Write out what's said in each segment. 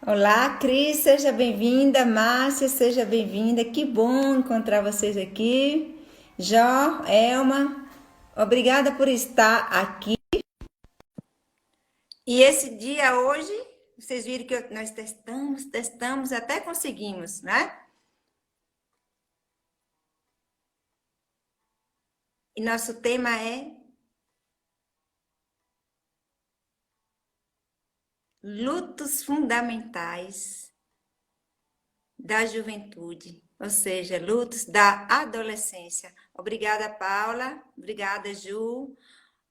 Olá, Cris, seja bem-vinda. Márcia, seja bem-vinda. Que bom encontrar vocês aqui. Jó, Elma, obrigada por estar aqui. E esse dia hoje, vocês viram que nós testamos, até conseguimos, né? E nosso tema é lutos fundamentais da juventude, ou seja, lutos da adolescência. Obrigada, Paula. Obrigada, Ju.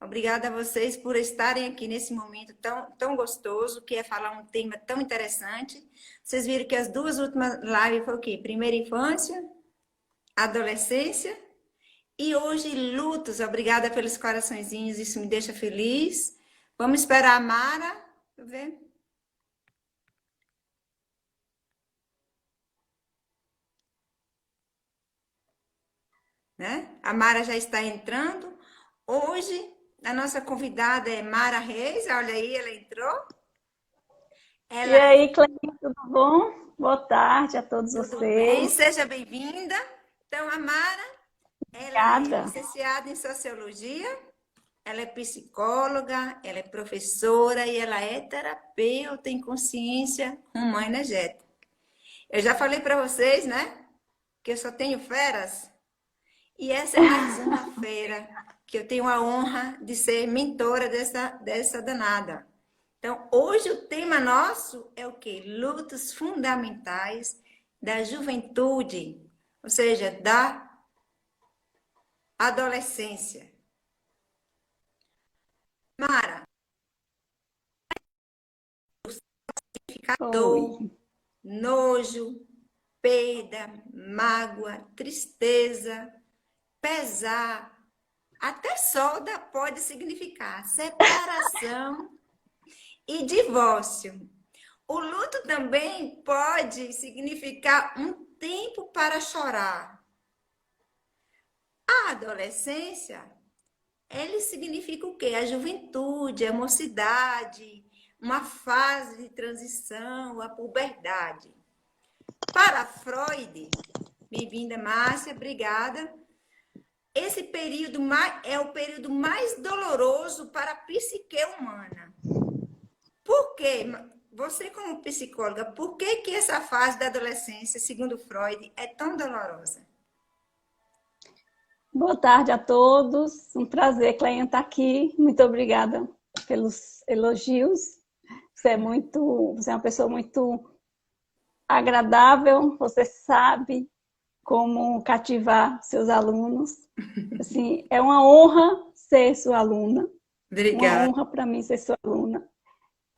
Obrigada a vocês por estarem aqui nesse momento tão gostoso, que é falar um tema tão interessante. Vocês viram que as duas últimas lives foi o quê? Primeira infância, adolescência e hoje lutos. Obrigada pelos coraçõezinhos, isso me deixa feliz. Vamos esperar a Mara. Deixa eu ver. Né? A Mara já está entrando. Hoje, a nossa convidada é Mara Reis. Olha aí, ela entrou. E Ela, aí, Cleide, tudo bom? Boa tarde a todos tudo bem? vocês. Seja bem-vinda. Então, a Mara, ela é Obrigada. licenciada em Sociologia, ela é psicóloga, ela é professora e ela é terapeuta em consciência humana-energética. Eu já falei para vocês, né, que eu só tenho feras. E essa é mais uma fera que eu tenho a honra de ser mentora dessa danada. Então, hoje o tema nosso é o quê? Lutos fundamentais da juventude, ou seja, da adolescência. Mara, fica Oi. dor, nojo, perda, mágoa, tristeza, pesar, até solda pode significar separação e divórcio. O luto também pode significar um tempo para chorar. A adolescência, ele significa o quê? A juventude, a mocidade, uma fase de transição, a puberdade. Para Freud, bem-vinda, Márcia, obrigada. Esse período é o período mais doloroso para a psique humana. Por quê? Você, como psicóloga, por que essa fase da adolescência, segundo Freud, é tão dolorosa? Boa tarde a todos. Um prazer, Cleide, estar aqui. Muito obrigada pelos elogios. Você é uma pessoa muito agradável. Você sabe como cativar seus alunos. Assim, é uma honra ser sua aluna. Uma Obrigada. honra para mim ser sua aluna.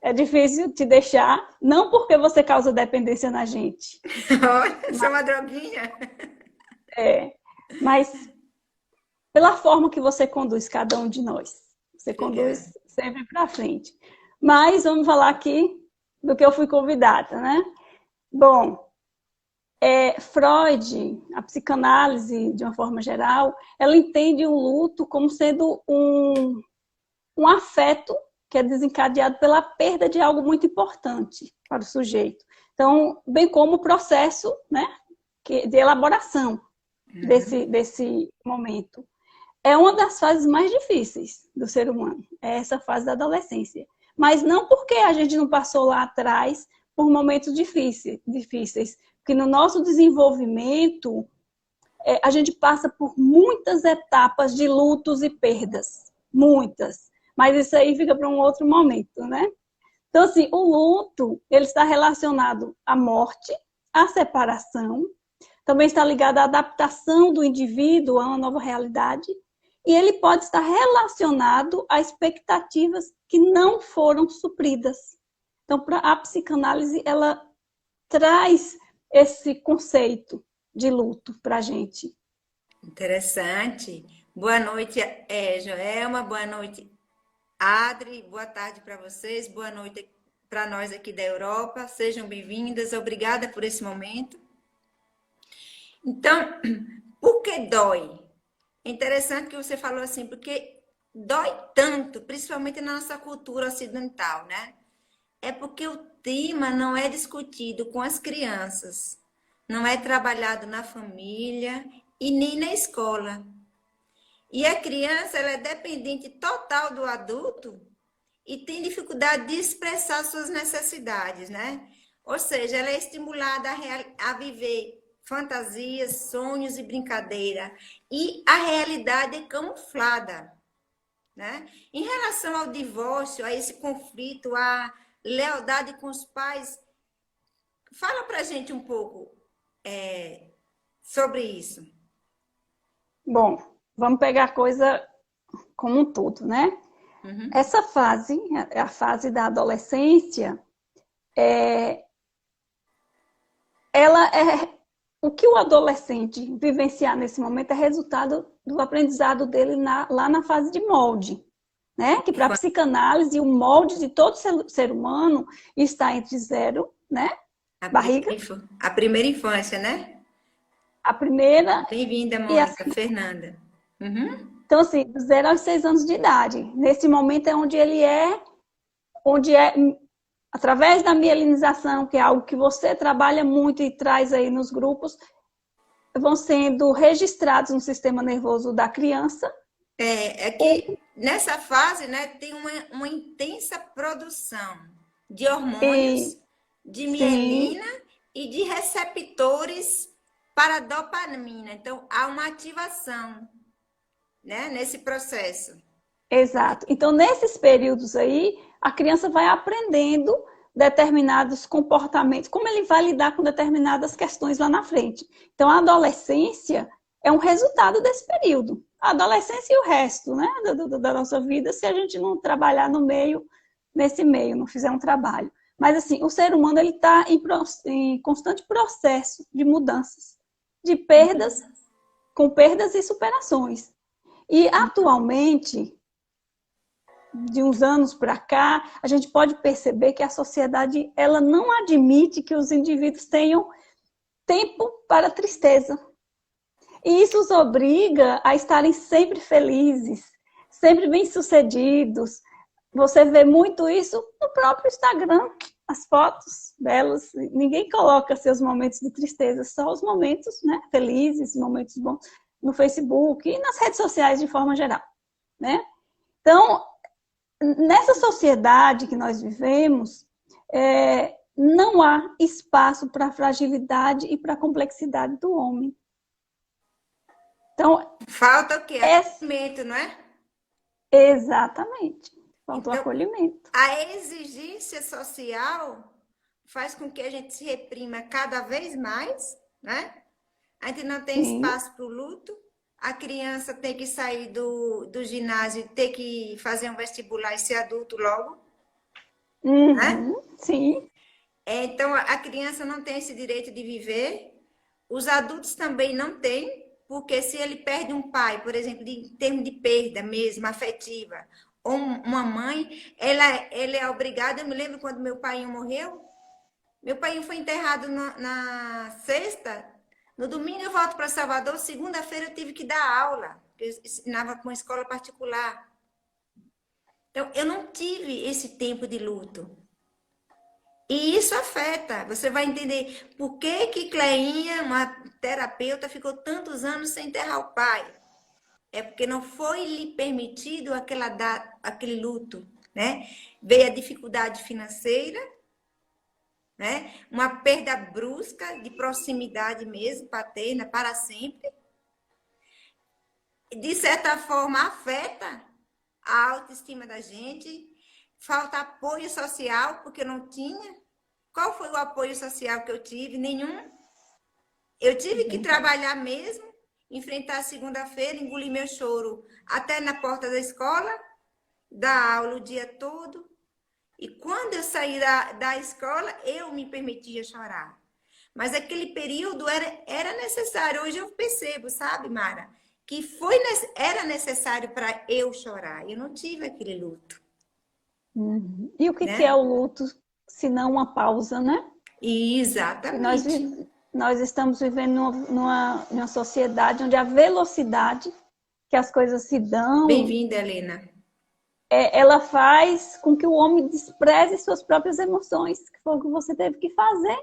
É difícil te deixar, não porque você causa dependência na gente, Olha, sou uma droguinha. é, mas pela forma que você conduz cada um de nós. Você Obrigada. conduz sempre para frente. Mas vamos falar aqui do que eu fui convidada, né? Bom, Freud, a psicanálise, de uma forma geral, ela entende o luto como sendo um afeto que é desencadeado pela perda de algo muito importante para o sujeito. Então, bem como o processo, né, de elaboração desse momento. É uma das fases mais difíceis do ser humano, é essa fase da adolescência. Mas não porque a gente não passou lá atrás por momentos difíceis, porque no nosso desenvolvimento a gente passa por muitas etapas de lutos e perdas, muitas. Mas isso aí fica para um outro momento, né? Então, assim, o luto, ele está relacionado à morte, à separação, também está ligado à adaptação do indivíduo a uma nova realidade, e ele pode estar relacionado a expectativas que não foram supridas. Então, a psicanálise, ela traz esse conceito de luto para a gente. Interessante. Boa noite, Joelma. Boa noite, Adri. Boa tarde para vocês. Boa noite para nós aqui da Europa. Sejam bem-vindas. Obrigada por esse momento. Então, por que dói? É interessante que você falou assim, porque dói tanto, principalmente na nossa cultura ocidental, né? É porque o tema não é discutido com as crianças, não é trabalhado na família e nem na escola. E a criança, ela é dependente total do adulto e tem dificuldade de expressar suas necessidades, né? Ou seja, ela é estimulada a viver fantasias, sonhos e brincadeira. E a realidade é camuflada, né? Em relação ao divórcio, a esse conflito, a lealdade com os pais, fala pra gente um pouco sobre isso. Bom, vamos pegar a coisa como um todo, né? Uhum. Essa fase, a fase da adolescência, ela é o que o adolescente vivenciar nesse momento é resultado do aprendizado dele lá na fase de molde, né? Que para a psicanálise, o molde de todo ser humano está entre zero, né? Barriga, A primeira infância, né? a primeira Bem-vinda, e a... Mônica, Fernanda. Uhum. Então, assim, do 0 aos 6 anos de idade. Nesse momento é onde é através da mielinização, que é algo que você trabalha muito e traz aí nos grupos, vão sendo registrados no sistema nervoso da criança. É que nessa fase, né, tem uma intensa produção de hormônios, E, de sim, mielina e de receptores para dopamina. Então, há uma ativação, né, nesse processo. exato. Então, nesses períodos aí, a criança vai aprendendo determinados comportamentos, como ele vai lidar com determinadas questões lá na frente. Então, a adolescência é um resultado desse período. A adolescência e o resto, né, da nossa vida, se a gente não trabalhar nesse meio, não fizer um trabalho. Mas, assim, o ser humano ele está em constante processo de mudanças, de perdas, com perdas e superações. E, atualmente, de uns anos para cá, a gente pode perceber que a sociedade ela não admite que os indivíduos tenham tempo para tristeza. E isso os obriga a estarem sempre felizes, sempre bem-sucedidos. Você vê muito isso no próprio Instagram, as fotos belas. Ninguém coloca seus momentos de tristeza, só os momentos, né, felizes, momentos bons no Facebook e nas redes sociais de forma geral, né? Então, nessa sociedade que nós vivemos, não há espaço para a fragilidade e para a complexidade do homem. Então, Falta o quê? Acolhimento, não é? exatamente. Falta o Então, acolhimento. a exigência social faz com que a gente se reprima cada vez mais, né? A gente não tem Sim. espaço para o luto, a criança tem que sair do ginásio, ter que fazer um vestibular e ser adulto logo, né? Sim. Então, a criança não tem esse direito de viver, os adultos também não têm, porque se ele perde um pai, por exemplo, em termos de perda mesmo, afetiva, ou uma mãe, ela é obrigada. Eu me lembro quando meu pai morreu, meu pai foi enterrado na sexta, no domingo eu volto para Salvador, segunda-feira eu tive que dar aula, eu ensinava com uma escola particular. Então, eu não tive esse tempo de luto. E isso afeta. Você vai entender por que Cleinha, uma terapeuta, ficou tantos anos sem enterrar o pai. É porque não foi lhe permitido aquele luto, né? Veio a dificuldade financeira, né? Uma perda brusca de proximidade mesmo, paterna, para sempre. De certa forma, afeta a autoestima da gente. Falta apoio social, porque eu não tinha. Qual foi o apoio social que eu tive? Nenhum. Eu tive que trabalhar mesmo, enfrentar a segunda-feira, engolir meu choro até na porta da escola, dar aula o dia todo. E quando eu saí da escola, eu me permitia chorar. Mas aquele período era necessário. Hoje eu percebo, sabe, Mara? Que era necessário para eu chorar. Eu não tive aquele luto. E o que é Né? o luto, se não uma pausa, né? E Exatamente. nós estamos vivendo numa sociedade onde a velocidade que as coisas se dão Bem-vinda, Helena. ela faz com que o homem despreze suas próprias emoções, que foi o que você teve que fazer,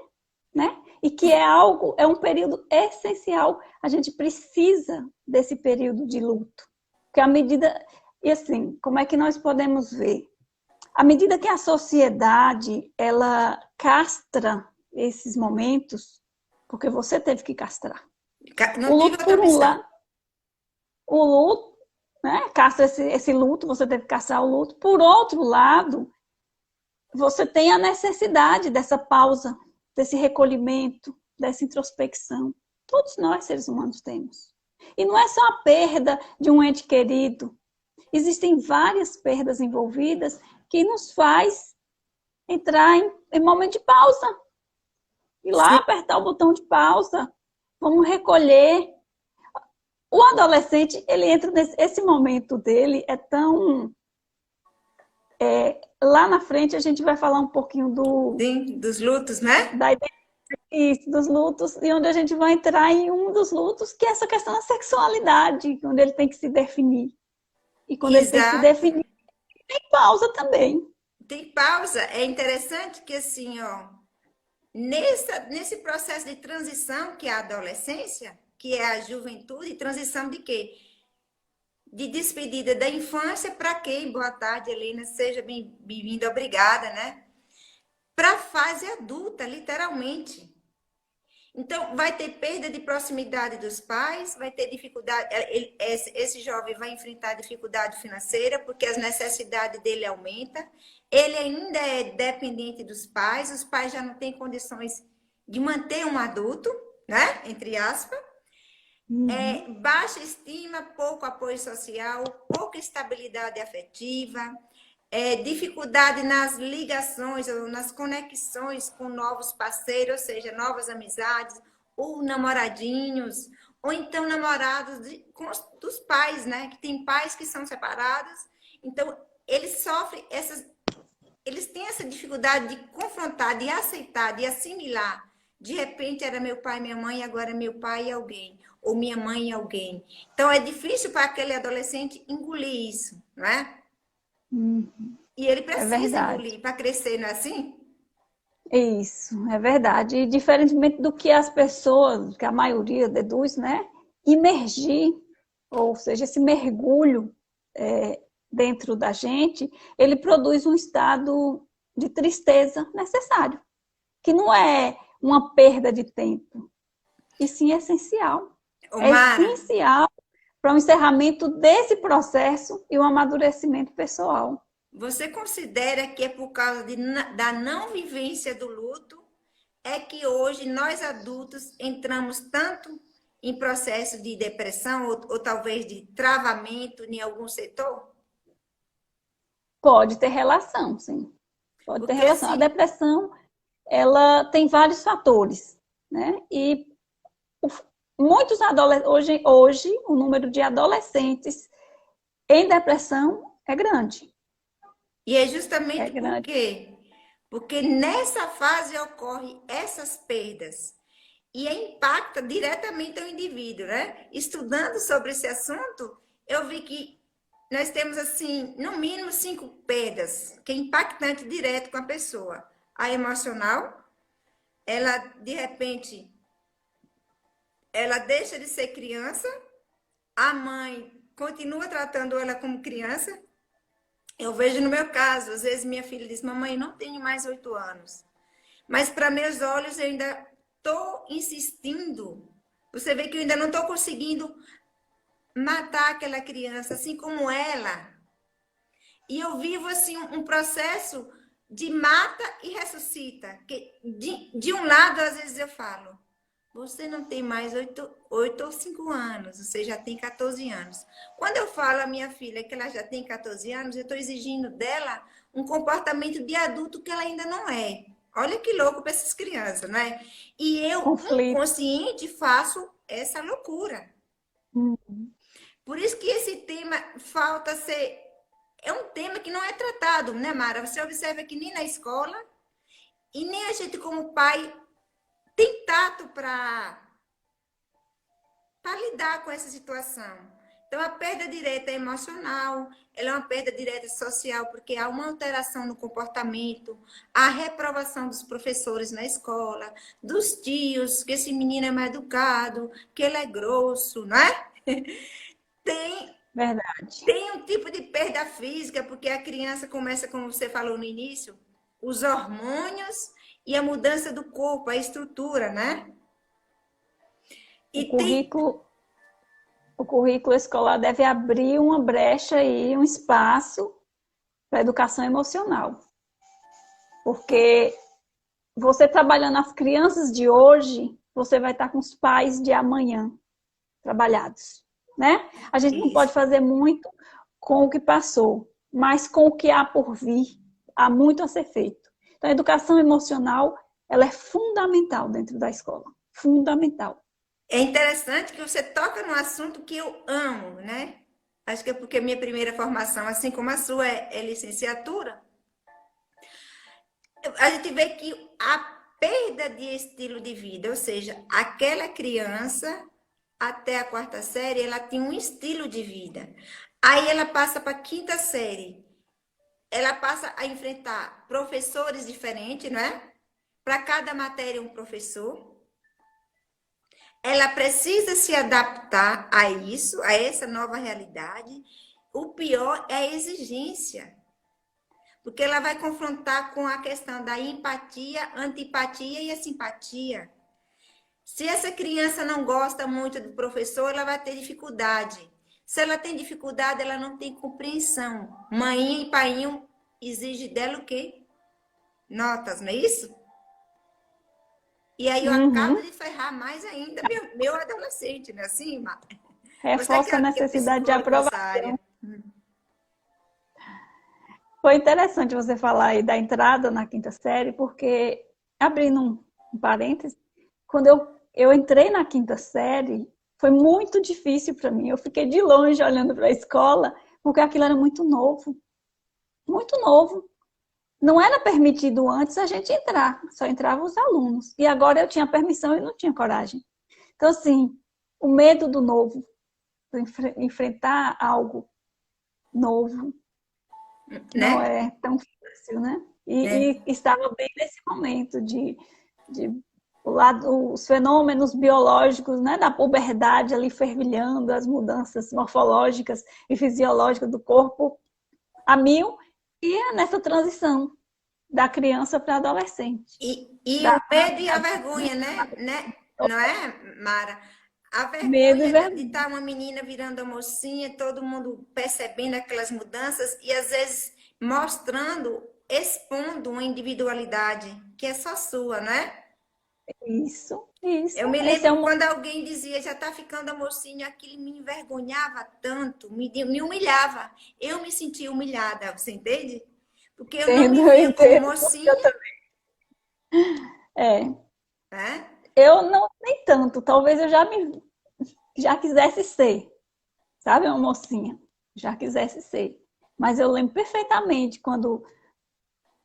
né? E que é um período essencial. A gente precisa desse período de luto. Porque à medida... E assim, como é que nós podemos ver? À medida que a sociedade, ela castra esses momentos, porque você teve que castrar. O Não tive luto, outra por um opção. lado, o luto, né? Castra esse luto, você teve que castrar o luto. Por outro lado, você tem a necessidade dessa pausa, desse recolhimento, dessa introspecção. Todos nós, seres humanos, temos. E não é só a perda de um ente querido. Existem várias perdas envolvidas que nos faz entrar em momento de pausa. Ir lá, Sim, apertar o botão de pausa. Vamos recolher. O adolescente, ele entra esse momento dele, é tão... lá na frente a gente vai falar um pouquinho sim, dos lutos, né? da dos lutos, e onde a gente vai entrar em um dos lutos, que é essa questão da sexualidade, onde ele tem que se definir. E quando ele tem que se Exato. definir, tem pausa também. Tem pausa. É interessante que, assim, ó, nesse processo de transição que é a adolescência, que é a juventude, transição de quê? De despedida da infância para quem? Boa tarde, Helena, seja bem-vinda, obrigada, né? Para a fase adulta, literalmente. Então, vai ter perda de proximidade dos pais, vai ter dificuldade, esse jovem vai enfrentar dificuldade financeira, porque as necessidades dele aumentam, ele ainda é dependente dos pais, os pais já não têm condições de manter um adulto, né? Entre aspas. Baixa estima, pouco apoio social, pouca estabilidade afetiva, dificuldade nas ligações ou nas conexões com novos parceiros, ou seja, novas amizades, ou namoradinhos, ou então namorados dos pais, né? Que tem pais que são separados, então eles sofrem eles têm essa dificuldade de confrontar, de aceitar, de assimilar. De repente era meu pai e minha mãe, agora é meu pai e alguém, ou minha mãe e alguém. Então é difícil para aquele adolescente engolir isso, não é? E ele É precisa verdade. engolir para crescer, não é assim? Isso, é verdade. E diferentemente do que as pessoas, que a maioria deduz, né? Imergir, ou seja, esse mergulho dentro da gente, ele produz um estado de tristeza necessário, que não é uma perda de tempo, e sim essencial. É Omara, essencial para o encerramento desse processo e o amadurecimento pessoal. você considera que é por causa da não vivência do luto é que hoje nós adultos entramos tanto em processo de depressão ou talvez de travamento em algum setor? Pode ter relação, sim. Pode ter Porque relação. A assim, depressão, ela tem vários fatores, né? E muitos adolescentes, hoje o número de adolescentes em depressão é grande. e é É justamente por grande. quê? Porque nessa fase ocorrem essas perdas e impacta diretamente o indivíduo, né? Estudando sobre esse assunto, eu vi que nós temos assim, no mínimo 5 perdas, que é impactante direto com a pessoa. A emocional, ela de repente, ela deixa de ser criança, a mãe continua tratando ela como criança. Eu vejo no meu caso, às vezes minha filha diz: mamãe, não tenho mais 8 anos. Mas para meus olhos eu ainda estou insistindo. Você vê que eu ainda não estou conseguindo matar aquela criança, assim como ela. E eu vivo assim um processo de mata e ressuscita. Que de um lado, às vezes eu falo, você não tem mais 8 ou 5 anos, você já tem 14 anos. Quando eu falo à minha filha que ela já tem 14 anos, eu estou exigindo dela um comportamento de adulto que ela ainda não é. Olha que louco para essas crianças, não é? E eu, Conflito. inconsciente, faço essa loucura. Por isso que esse tema falta ser. É um tema que não é tratado, né, Mara? Você observa que nem na escola e nem a gente, como pai, tem tato para lidar com essa situação. Então, a perda direta é emocional, ela é uma perda direta social, porque há uma alteração no comportamento, a reprovação dos professores na escola, dos tios, que esse menino é mal educado, que ele é grosso, não é? Tem, Verdade. tem um tipo de perda física, porque a criança começa, como você falou no início, os hormônios e a mudança do corpo, a estrutura, né? O E tem. currículo, o currículo escolar deve abrir uma brecha e um espaço para a educação emocional. Porque você trabalhando as crianças de hoje, você vai estar com os pais de amanhã trabalhados, né? A gente não pode Isso. fazer muito com o que passou, mas com o que há por vir, há muito a ser feito. Então, a educação emocional, ela é fundamental dentro da escola. Fundamental. É interessante que você toca num assunto que eu amo, né? Acho que é porque minha primeira formação, assim como a sua, é licenciatura. A gente vê que a perda de estilo de vida, ou seja, aquela criança até a quarta série, ela tinha um estilo de vida. Aí ela passa para a quinta série, ela passa a enfrentar professores diferentes, não é? Para cada matéria um professor. Ela precisa se adaptar a isso, a essa nova realidade. O pior é a exigência, porque ela vai confrontar com a questão da empatia, antipatia e a simpatia. Se essa criança não gosta muito do professor, ela vai ter dificuldade. Se ela tem dificuldade, ela não tem compreensão. Mãinha e painho exige dela o quê? Notas, não é isso? E aí eu acabo Uhum. de ferrar mais ainda meu adolescente, não é assim, Marta? Você Reforça a que é necessidade de psicólogo nessa aprovação. área. Foi interessante você falar aí da entrada na quinta série, porque, abrindo um parênteses, quando eu entrei na quinta série, foi muito difícil para mim. Eu fiquei de longe olhando para a escola, porque aquilo era muito novo. Muito novo. Não era permitido antes a gente entrar, só entravam os alunos. E agora eu tinha permissão e não tinha coragem. Então, assim, o medo do novo, enfrentar algo novo, não Né? é tão fácil, né? Né? E estava bem nesse momento de o lado, os fenômenos biológicos, né, da puberdade ali fervilhando, as mudanças morfológicas e fisiológicas do corpo a mil, e é nessa transição da criança para adolescente. E Da, o medo e a da, vergonha, né? Não é, Mara? A medo e vergonha de vergonha. estar uma menina virando a mocinha, todo mundo percebendo aquelas mudanças e às vezes mostrando, expondo uma individualidade que é só sua, né? Isso. Eu me Esse é lembro um quando alguém dizia, já tá ficando a mocinha, aquilo me envergonhava tanto, me humilhava. Eu me sentia humilhada, você entende? Porque eu não entendo, me eu via como entendo, porque eu mocinha, também. É, né? eu não nem tanto, talvez eu já quisesse ser, sabe, uma mocinha, já quisesse ser. Mas eu lembro perfeitamente quando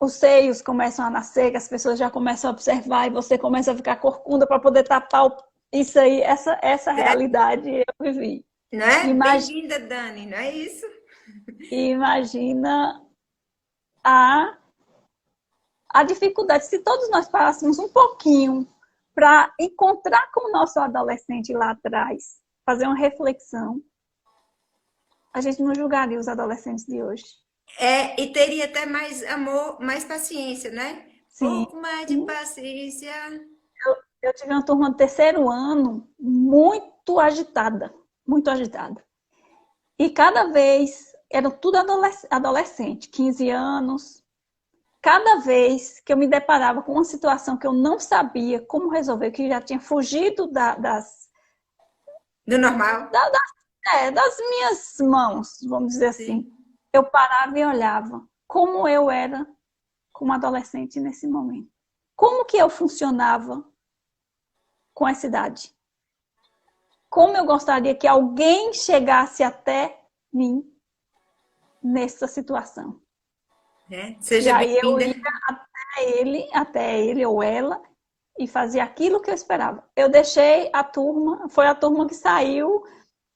os seios começam a nascer, que as pessoas já começam a observar e você começa a ficar corcunda para poder tapar isso aí, essa realidade eu vivi. Não é? Imagina, Bem-vinda, Dani, não é isso? imagina a, a dificuldade. Se todos nós parássemos um pouquinho para encontrar com o nosso adolescente lá atrás, fazer uma reflexão, a gente não julgaria os adolescentes de hoje. É, e teria até mais amor, mais paciência, né? Sim. Pouco mais de paciência. Eu tive uma turma do terceiro ano muito agitada, muito agitada. E cada vez, eram tudo adolescente, 15 anos. Cada vez que eu me deparava com uma situação que eu não sabia como resolver, que já tinha fugido Do normal. das minhas mãos, vamos dizer assim, Sim. eu parava e olhava como eu era como adolescente nesse momento. Como que eu funcionava com essa idade? Como eu gostaria que alguém chegasse até mim nessa situação. Né? E Seja aí eu bem-vinda. ia até ele ou ela, e fazia aquilo que eu esperava. Eu deixei a turma, foi a turma que saiu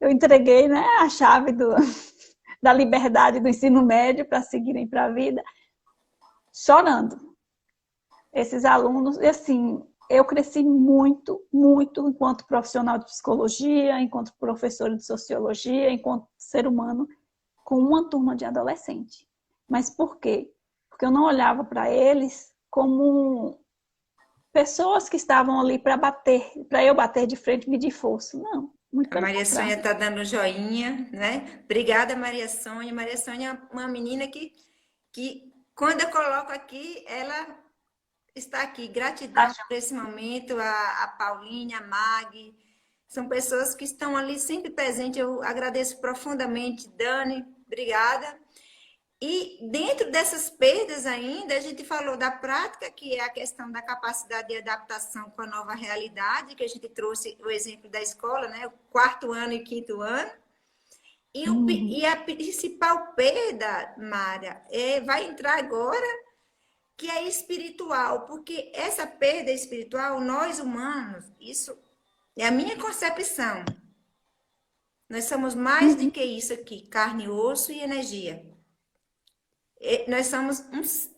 eu entreguei, né, a chave da liberdade do ensino médio para seguirem para a vida, chorando. Esses alunos, e assim, eu cresci muito, muito enquanto profissional de psicologia, enquanto professora de sociologia, enquanto ser humano, com uma turma de adolescente. Mas por quê? Porque eu não olhava para eles como pessoas que estavam ali para eu bater de frente e medir força. Não, muito A pelo Maria Sônia contrário. está dando joinha, né? Obrigada, Maria Sônia. Maria Sônia é uma menina que quando eu coloco aqui, ela está aqui. Gratidão por esse momento, a Paulinha, a Mag. São pessoas que estão ali sempre presentes. Eu agradeço profundamente, Dani. Obrigada. E dentro dessas perdas ainda, a gente falou da prática, que é a questão da capacidade de adaptação com a nova realidade, que a gente trouxe o exemplo da escola, né? O quarto ano e quinto ano. E a principal perda, Mária, vai entrar agora, que é espiritual, porque essa perda espiritual, nós humanos, isso é a minha concepção. Nós somos mais do que isso aqui, carne, osso e energia. Nós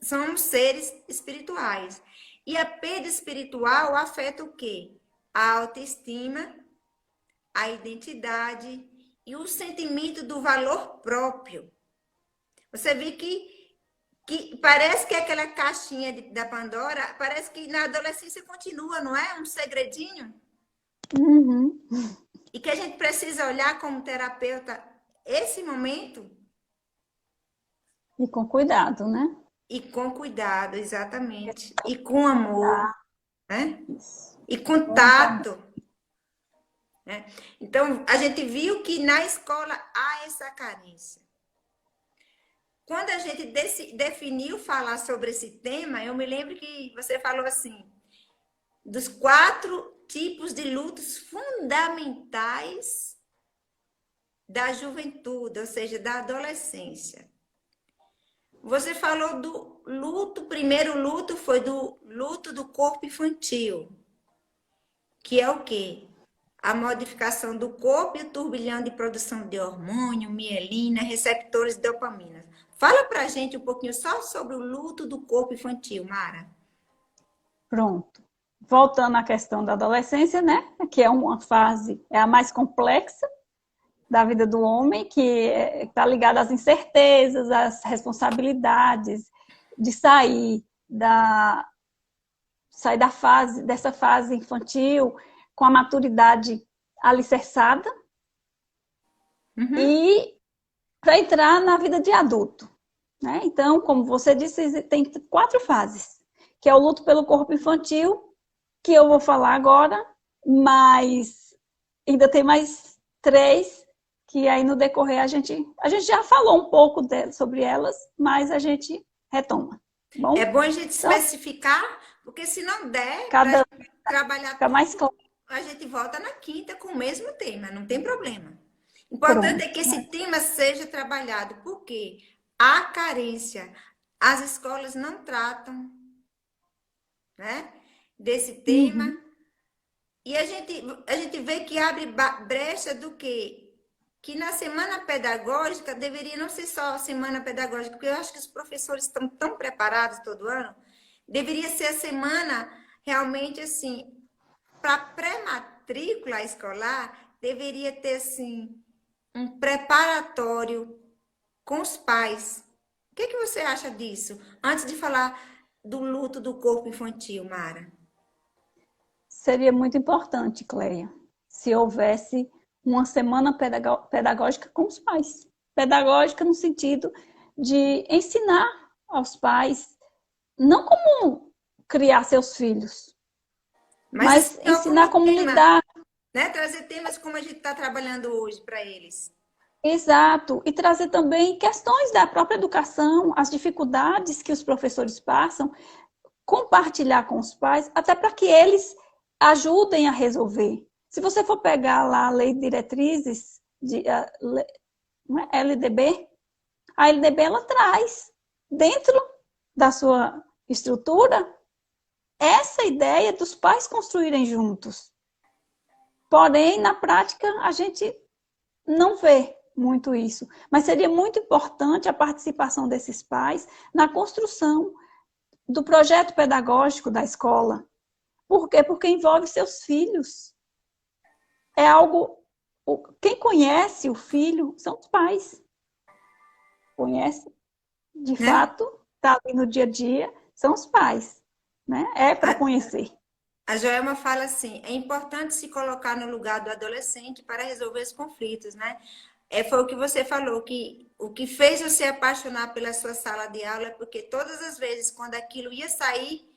somos seres espirituais. E a perda espiritual afeta o quê? A autoestima, a identidade e o sentimento do valor próprio. Você vê que parece que aquela caixinha da Pandora, parece que na adolescência continua, não é? Um segredinho. Uhum. E que a gente precisa olhar como terapeuta esse momento. E com cuidado, né? E com cuidado, exatamente. E com amor, né? Isso. E com Muito amor. tato. Né? Então, a gente viu que na escola há essa carência. Quando a gente definiu falar sobre esse tema, eu me lembro que você falou assim, dos 4 tipos de lutos fundamentais da juventude, ou seja, da adolescência. Você falou do luto, o primeiro luto foi do luto do corpo infantil, que é o quê? A modificação do corpo e o turbilhão de produção de hormônio, mielina, receptores de dopamina. Fala pra gente um pouquinho só sobre o luto do corpo infantil, Mara. Pronto. Voltando à questão da adolescência, né? Que é uma fase, é a mais complexa da vida do homem, que está ligada às incertezas, às responsabilidades, de sair dessa fase infantil com a maturidade alicerçada e para entrar na vida de adulto. Né? Então, como você disse, tem 4 fases, que é o luto pelo corpo infantil, que eu vou falar agora, mas ainda tem mais 3, que aí no decorrer a gente já falou um pouco sobre elas, mas a gente retoma. Bom? É bom a gente Então, especificar, porque se não der para trabalhar fica mais claro. a gente volta na quinta com o mesmo tema, não tem problema. O importante é que esse tema seja trabalhado, porque há carência. As escolas não tratam, né, desse tema. E a gente vê que abre brecha do quê? Que na semana pedagógica deveria não ser só a semana pedagógica, porque eu acho que os professores estão tão preparados todo ano, deveria ser a semana realmente assim, para pré-matrícula escolar, deveria ter assim um preparatório com os pais. O que você acha disso? Antes de falar do luto do corpo infantil, Mara. Seria muito importante, Cleia, se houvesse uma semana pedagógica com os pais. Pedagógica no sentido de ensinar aos pais, não como criar seus filhos, mas ensinar como tema, lidar. Né? Trazer temas como a gente está trabalhando hoje para eles. Exato, e trazer também questões da própria educação, as dificuldades que os professores passam, compartilhar com os pais, até para que eles ajudem a resolver. Se você for pegar lá a Lei de Diretrizes, LDB, a LDB ela traz dentro da sua estrutura essa ideia dos pais construírem juntos. Porém, na prática, a gente não vê muito isso. Mas seria muito importante a participação desses pais na construção do projeto pedagógico da escola. Por quê? Porque envolve seus filhos. É algo... Quem conhece o filho são os pais. Conhece, de Né? fato, está ali no dia a dia, são os pais. Né? É para A, conhecer. a Joelma fala assim, é importante se colocar no lugar do adolescente para resolver os conflitos, né? Foi o que você falou, que o que fez você apaixonar pela sua sala de aula é porque todas as vezes, quando aquilo ia sair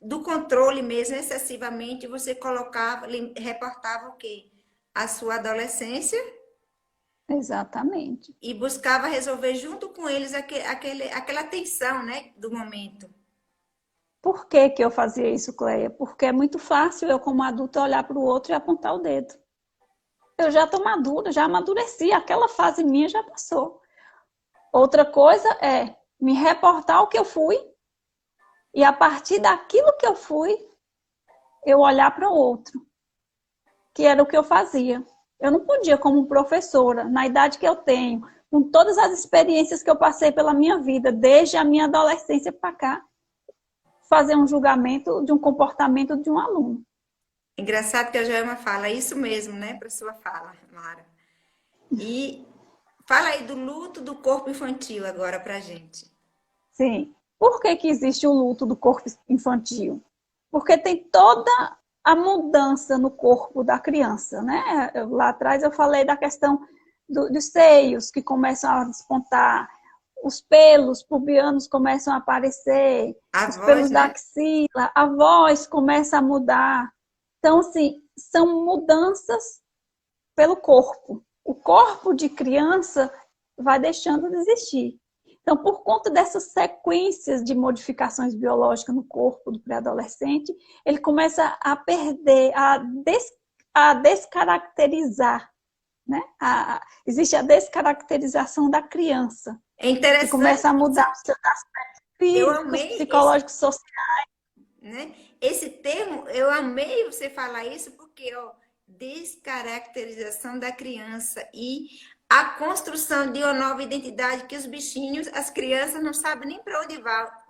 do controle mesmo, excessivamente, você colocava, reportava o quê? A sua adolescência Exatamente. e buscava resolver junto com eles aquela tensão, né, do momento. Por que que eu fazia isso, Cleia? Porque é muito fácil eu, como adulta, olhar para o outro e apontar o dedo. Eu já estou madura, já amadureci, aquela fase minha já passou. Outra coisa é me reportar o que eu fui e a partir daquilo que eu fui, eu olhar para o outro, que era o que eu fazia. Eu não podia, como professora, na idade que eu tenho, com todas as experiências que eu passei pela minha vida, desde a minha adolescência para cá, fazer um julgamento de um comportamento de um aluno. Engraçado que a Joelma fala isso mesmo, né, para sua fala, Mara. E fala aí do luto do corpo infantil agora pra gente. Sim. Por que que existe o luto do corpo infantil? Porque tem toda a mudança no corpo da criança, né? Lá atrás eu falei da questão dos seios que começam a despontar, os pelos pubianos começam a aparecer, A os voz, pelos da né? axila, a voz começa a mudar. Então, assim, são mudanças pelo corpo. O corpo de criança vai deixando de existir. Então, por conta dessas sequências de modificações biológicas no corpo do pré-adolescente, ele começa a perder, a descaracterizar. Né? Existe a descaracterização da criança, É que começa interessante, a mudar os seus aspectos eu físicos, amei esse, psicológicos, sociais. né? Esse termo, eu amei você falar isso porque, ó, descaracterização da criança e a construção de uma nova identidade que os bichinhos, as crianças não sabem nem para onde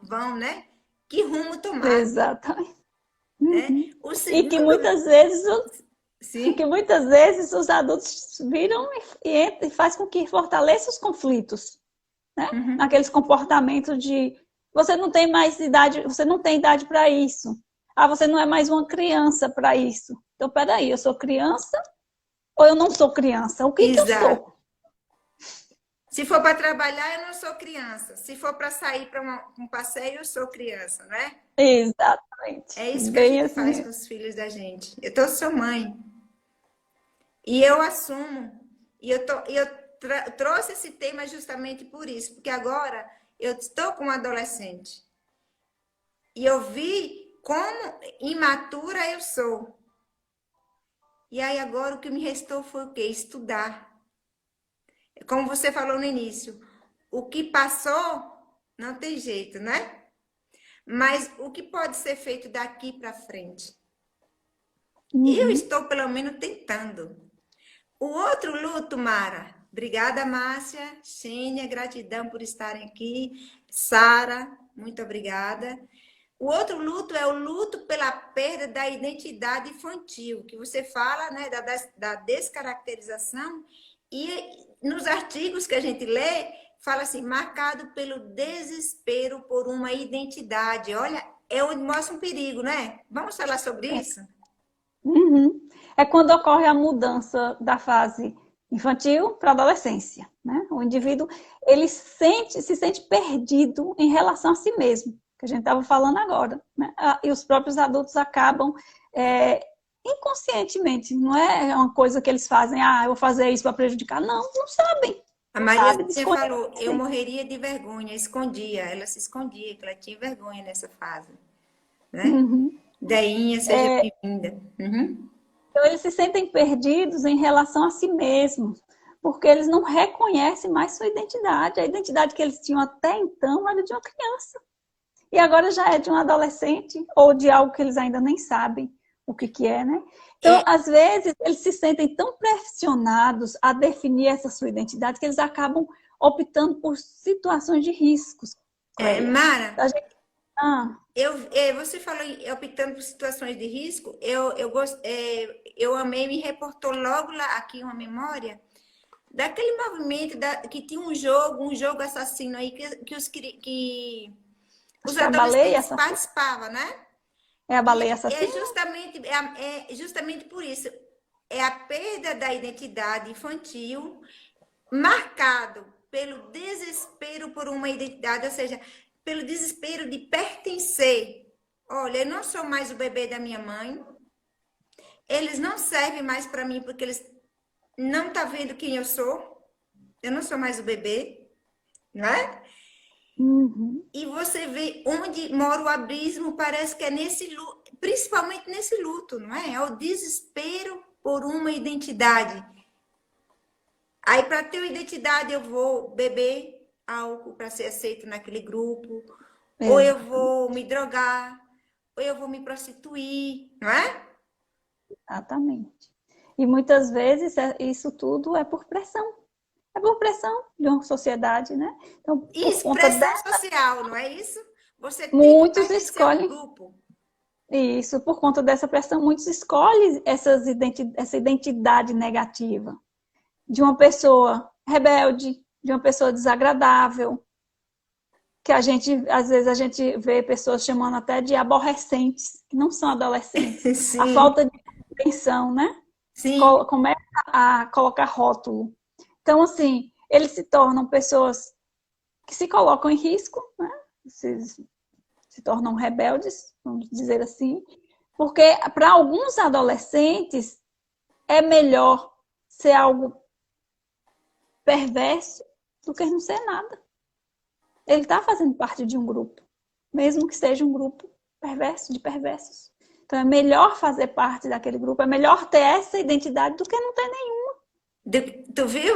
vão, né? Que rumo tomar, Exatamente. né? Uhum. O E que segundo, muitas vezes que sim, muitas vezes os adultos viram e faz com que fortaleça os conflitos, né? uhum. Naqueles comportamentos de você não tem mais idade, você não tem idade para isso. Ah, você não é mais uma criança para isso. Então, peraí, eu sou criança ou eu não sou criança? O que que eu Exato. sou? Se for para trabalhar, eu não sou criança. Se for para sair para um passeio, eu sou criança, não é? Exatamente. É isso que a Bem gente assim faz com mesmo. os filhos da gente. Eu sua mãe. E eu assumo. E eu trouxe esse tema justamente por isso, porque agora eu estou com um adolescente. E eu vi como imatura eu sou. E aí agora o que me restou foi o quê? Estudar. Como você falou no início, o que passou não tem jeito, né? Mas o que pode ser feito daqui para frente? Eu Uhum. estou pelo menos tentando. O outro luto, Mara. Obrigada, Márcia, Xênia, gratidão por estarem aqui. Sara, muito obrigada. O outro luto é o luto pela perda da identidade infantil, que você fala, né, da descaracterização, e nos artigos que a gente lê, fala assim, marcado pelo desespero por uma identidade. Olha, é onde mostra um perigo, né? Vamos falar sobre isso? Uhum. É quando ocorre a mudança da fase infantil para a adolescência, né? O indivíduo ele se sente perdido em relação a si mesmo, que a gente estava falando agora, né? E os próprios adultos acabam inconscientemente, não é uma coisa que eles fazem, eu vou fazer isso para prejudicar, não sabem, A não Maria sabem, falou, eu desconhecem. morreria de vergonha, escondia, ela se escondia, que ela tinha vergonha nessa fase, né? Uhum. Deinha, seja bem-vinda. Uhum. Então, eles se sentem perdidos em relação a si mesmos, porque eles não reconhecem mais sua identidade. A identidade que eles tinham até então era de uma criança. E agora já é de um adolescente, ou de algo que eles ainda nem sabem o que é, né? Então, às vezes, eles se sentem tão pressionados a definir essa sua identidade que eles acabam optando por situações de riscos, Cleia. Mara, A gente... Ah, você falou optando por situações de risco, eu amei, me reportou logo lá aqui uma memória daquele movimento que tinha um jogo assassino aí que acho os que é a baleia adolescentes assassina. participavam, né? É a E baleia é assassina? justamente, é justamente por isso. É a perda da identidade infantil marcado pelo desespero por uma identidade, ou seja, pelo desespero de pertencer. Olha, eu não sou mais o bebê da minha mãe, eles não servem mais para mim porque eles não estão vendo quem eu não sou mais o bebê, não é? Uhum. E você vê onde mora o abismo, parece que é nesse luto, principalmente nesse luto, não é? É o desespero por uma identidade. Aí, para ter uma identidade, eu vou beber álcool para ser aceito naquele grupo, ou eu vou me drogar, ou eu vou me prostituir, não é? Exatamente. E muitas vezes isso tudo é por pressão. É por pressão de uma sociedade, né? Então, por Isso, conta pressão dessa, social, não é isso? Você tem que muitos pertencer a um escolhem grupo. isso, por conta dessa pressão, muitos escolhem essa identidade negativa de uma pessoa rebelde, de uma pessoa desagradável, que às vezes a gente vê pessoas chamando até de aborrecentes, que não são adolescentes. A Sim, falta de compreensão, né? sim. Começa a colocar rótulo. Então, assim, eles se tornam pessoas que se colocam em risco, né? Se tornam rebeldes, vamos dizer assim, porque para alguns adolescentes é melhor ser algo perverso do que não ser nada. Ele está fazendo parte de um grupo, mesmo que seja um grupo perverso, de perversos. Então é melhor fazer parte daquele grupo, é melhor ter essa identidade do que não ter nenhuma. Tu viu?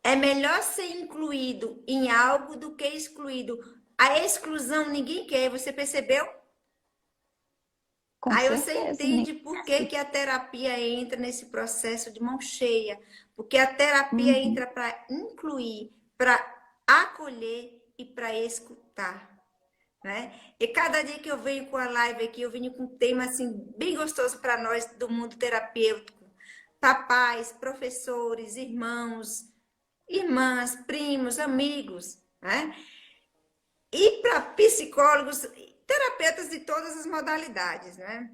É melhor ser incluído em algo do que excluído. A exclusão ninguém quer, você percebeu? Com Aí você certeza. entende por que, que a terapia entra nesse processo de mão cheia. Porque a terapia Uhum. entra para incluir, para acolher e para escutar. Né? E cada dia que eu venho com a live aqui, eu venho com um tema assim, bem gostoso para nós do mundo terapêutico. Papais, professores, irmãos, irmãs, primos, amigos. Né? E para psicólogos, terapeutas de todas as modalidades. Né?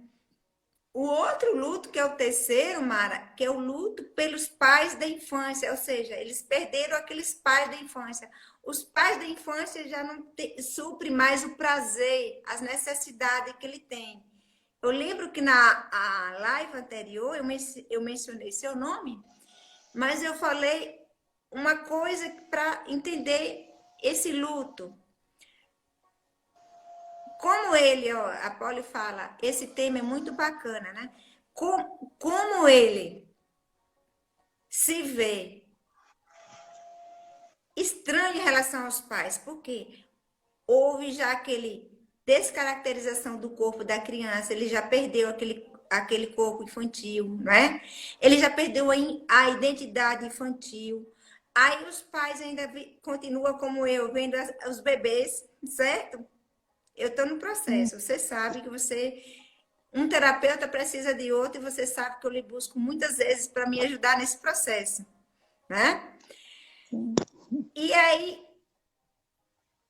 O outro luto, que é o terceiro, Mara, que é o luto pelos pais da infância, ou seja, eles perderam aqueles pais da infância. Os pais da infância já não suprem mais o prazer, as necessidades que ele tem. Eu lembro que na live anterior eu mencionei seu nome, mas eu falei uma coisa para entender esse luto. Como ele, ó, a Polly fala, esse tema é muito bacana, né? Como ele se vê estranho em relação aos pais, porque houve já aquele descaracterização do corpo da criança, ele já perdeu aquele corpo infantil, né? Ele já perdeu a identidade infantil. Aí os pais ainda continuam como eu, vendo os bebês, certo? Eu estou no processo. Você sabe que um terapeuta precisa de outro e você sabe que eu lhe busco muitas vezes para me ajudar nesse processo, né? Sim. E aí,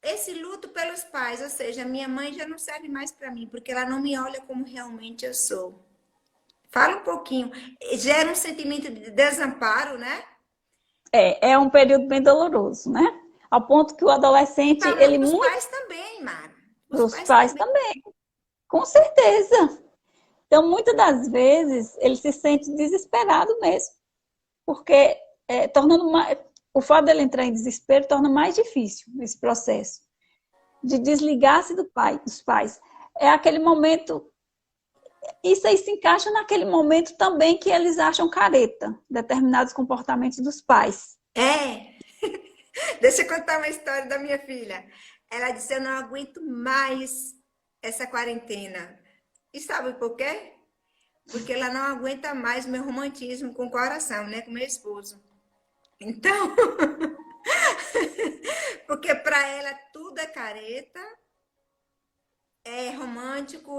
esse luto pelos pais, ou seja, minha mãe já não serve mais para mim, porque ela não me olha como realmente eu sou. Fala um pouquinho. Gera um sentimento de desamparo, né? É um período bem doloroso, né? Ao ponto que o E adolescente, para ele os muito, pais também, Mara. Os os pais pais também. também, com certeza. Então, muitas das vezes, ele se sente desesperado mesmo, porque tornando mais, o fato dele entrar em desespero torna mais difícil esse processo de desligar-se dos pais. É aquele momento, isso aí se encaixa naquele momento também que eles acham careta, determinados comportamentos dos pais. É. Deixa eu contar uma história da minha filha. Ela disse: Eu não aguento mais essa quarentena. E sabe por quê? porque ela não aguenta mais meu romantismo com o coração, né? Com meu esposo. Então, porque para ela tudo é careta, é romântico,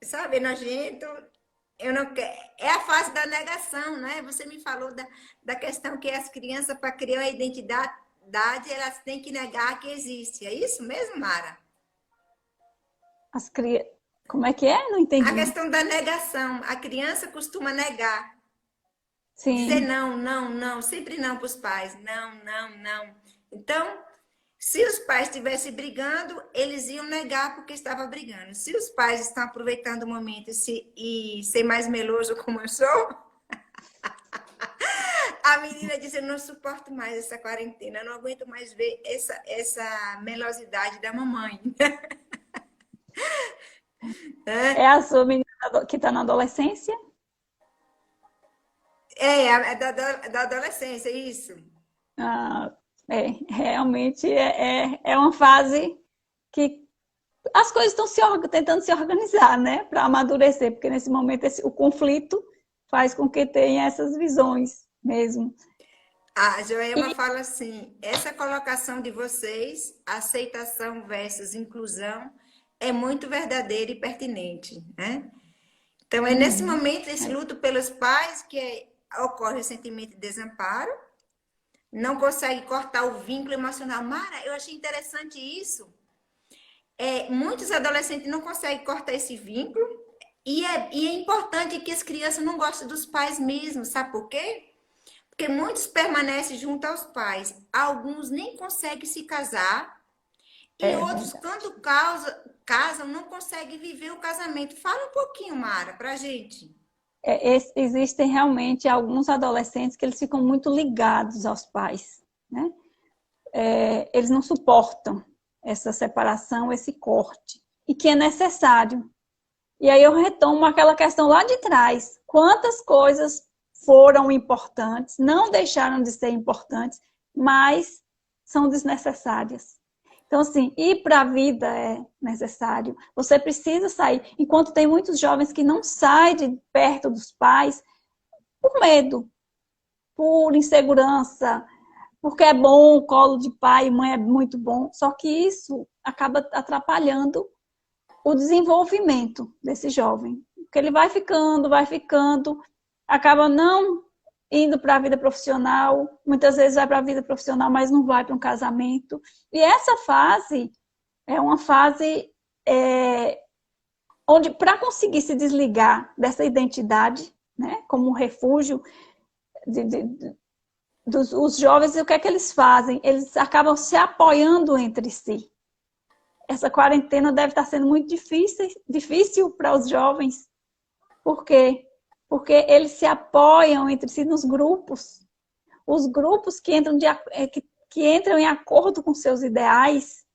sabe, nojento. Eu não quero. É a fase da negação, né? Você me falou da questão que as crianças, para criar uma identidade, elas têm que negar que existe. É isso mesmo, Mara? As cri... Como é que é? Não A entendi. questão da negação. A criança costuma negar. Dizer Sim. não, não, não, sempre não para os pais. Não, não, não. Então, se os pais estivessem brigando, eles iam negar porque estavam brigando. Se os pais estão aproveitando o momento e ser mais meloso como eu sou, a menina disse, eu não suporto mais essa quarentena, eu não aguento mais ver essa melosidade da mamãe. É a sua menina que está na adolescência? É da adolescência, isso. Ah, realmente é uma fase que as coisas estão tentando se organizar, né, para amadurecer, porque nesse momento o conflito faz com que tenha essas visões mesmo. A Joelma E fala assim: essa colocação de vocês, aceitação versus inclusão, é muito verdadeira e pertinente, né? Então, é nesse uhum, momento, esse luto pelos pais, ocorre o sentimento de desamparo, não consegue cortar o vínculo emocional. Mara, eu achei interessante isso. Muitos adolescentes não conseguem cortar esse vínculo, e é importante que as crianças não gostem dos pais mesmo, sabe por quê? Porque muitos permanecem junto aos pais, alguns nem conseguem se casar, e é outros, verdade. quando casam, não conseguem viver o casamento. Fala um pouquinho, Mara, pra gente. Existem realmente alguns adolescentes que eles ficam muito ligados aos pais, né? Eles não suportam essa separação, esse corte, e que é necessário. E aí eu retomo aquela questão lá de trás. Quantas coisas foram importantes, não deixaram de ser importantes, mas são desnecessárias. Então, assim, ir para a vida é necessário. Você precisa sair. Enquanto tem muitos jovens que não saem de perto dos pais por medo, por insegurança, porque é bom, o colo de pai e mãe é muito bom. Só que isso acaba atrapalhando o desenvolvimento desse jovem. Porque ele vai ficando, acaba não indo para a vida profissional, muitas vezes vai para a vida profissional, mas não vai para um casamento. E essa fase é uma fase onde, para conseguir se desligar dessa identidade, né, como um refúgio os jovens, o que é que eles fazem? Eles acabam se apoiando entre si. Essa quarentena deve estar sendo muito difícil para os jovens. Por quê? Porque eles se apoiam entre si nos grupos. Os grupos que entram em acordo com seus ideais,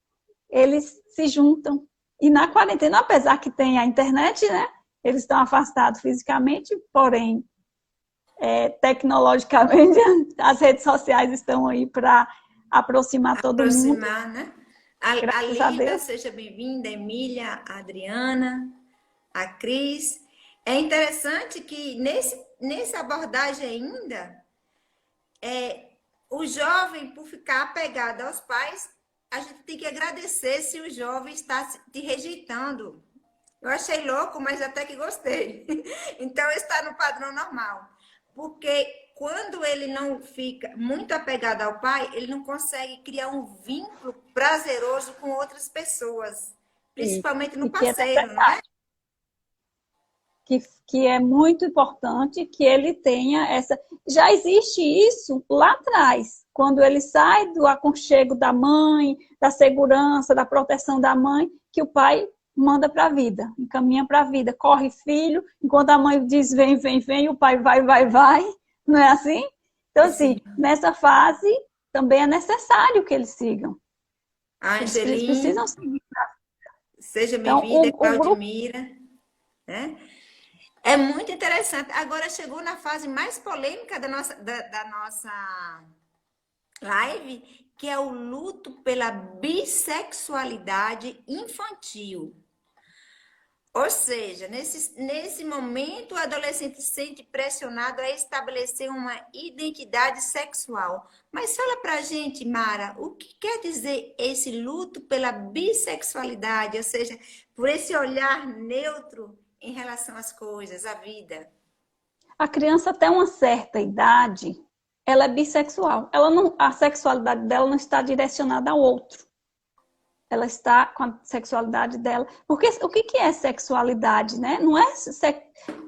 eles se juntam. E na quarentena, apesar que tem a internet, né? Eles estão afastados fisicamente, porém, tecnologicamente, as redes sociais estão aí para aproximar todo mundo, Aproximar, né? A graças a Lida, Deus. seja bem-vinda, a Emília, a Adriana, a Cris. É interessante que nessa abordagem ainda, o jovem, por ficar apegado aos pais, a gente tem que agradecer se o jovem está te rejeitando. Eu achei louco, mas até que gostei. Então, está no padrão normal. Porque quando ele não fica muito apegado ao pai, ele não consegue criar um vínculo prazeroso com outras pessoas, principalmente no E que é parceiro, não é? que é muito importante que ele tenha essa. Já existe isso lá atrás, quando ele sai do aconchego da mãe, da segurança, da proteção da mãe, que o pai manda para a vida, encaminha para a vida, corre filho, enquanto a mãe diz vem, vem, vem, o pai vai, vai, vai, não é assim? Então, assim, Sim. nessa fase também é necessário que eles sigam. A Eles precisam Angelim, seguir. seja Então, bem-vinda, o grupo. Claudimira, né? É muito interessante. Agora chegou na fase mais polêmica da nossa live, que é o luto pela bissexualidade infantil. Ou seja, nesse momento, o adolescente se sente pressionado a estabelecer uma identidade sexual. Mas fala pra gente, Mara, o que quer dizer esse luto pela bissexualidade? Ou seja, por esse olhar neutro em relação às coisas, à vida. A criança até uma certa idade, ela é bissexual. Ela não, a sexualidade dela não está direcionada ao outro. Ela está com a sexualidade dela. Porque o que é sexualidade, né? Não é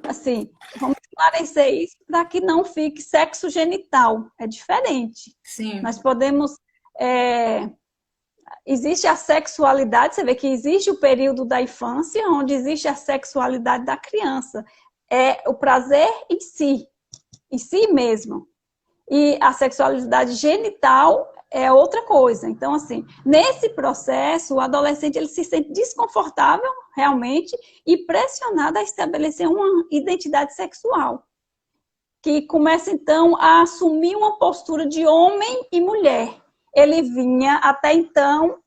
assim, vamos esclarecer isso para que não fique sexo genital. É diferente. Nós Sim. podemos. Existe a sexualidade, você vê que existe o período da infância, onde existe a sexualidade da criança. É o prazer em si mesmo. E a sexualidade genital é outra coisa. Então, assim, nesse processo, o adolescente ele se sente desconfortável, realmente, e pressionado a estabelecer uma identidade sexual, que começa, então, a assumir uma postura de homem e mulher. Ele vinha, até então,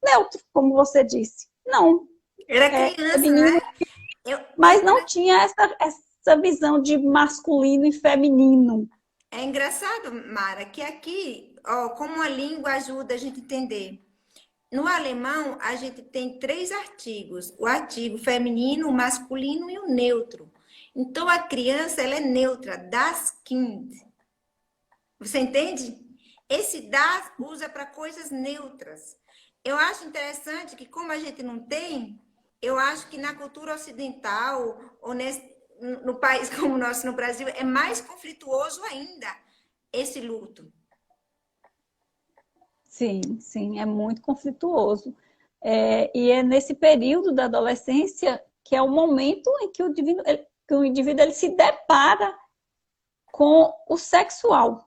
neutro, como você disse. Não, Era é criança, né? menino, mas não tinha essa visão de masculino e feminino. É engraçado, Mara, que aqui, ó, como a língua ajuda a gente a entender. No alemão, a gente tem três artigos: o artigo feminino, o masculino e o neutro. Então, a criança, ela é neutra, das Kind. Você entende? Esse das usa para coisas neutras. Eu acho interessante que, como a gente não tem, eu acho que na cultura ocidental, ou no país como o nosso, no Brasil, é mais conflituoso ainda esse luto. Sim, sim, é muito conflituoso. E é nesse período da adolescência que é o momento em que o indivíduo ele se depara com o sexual,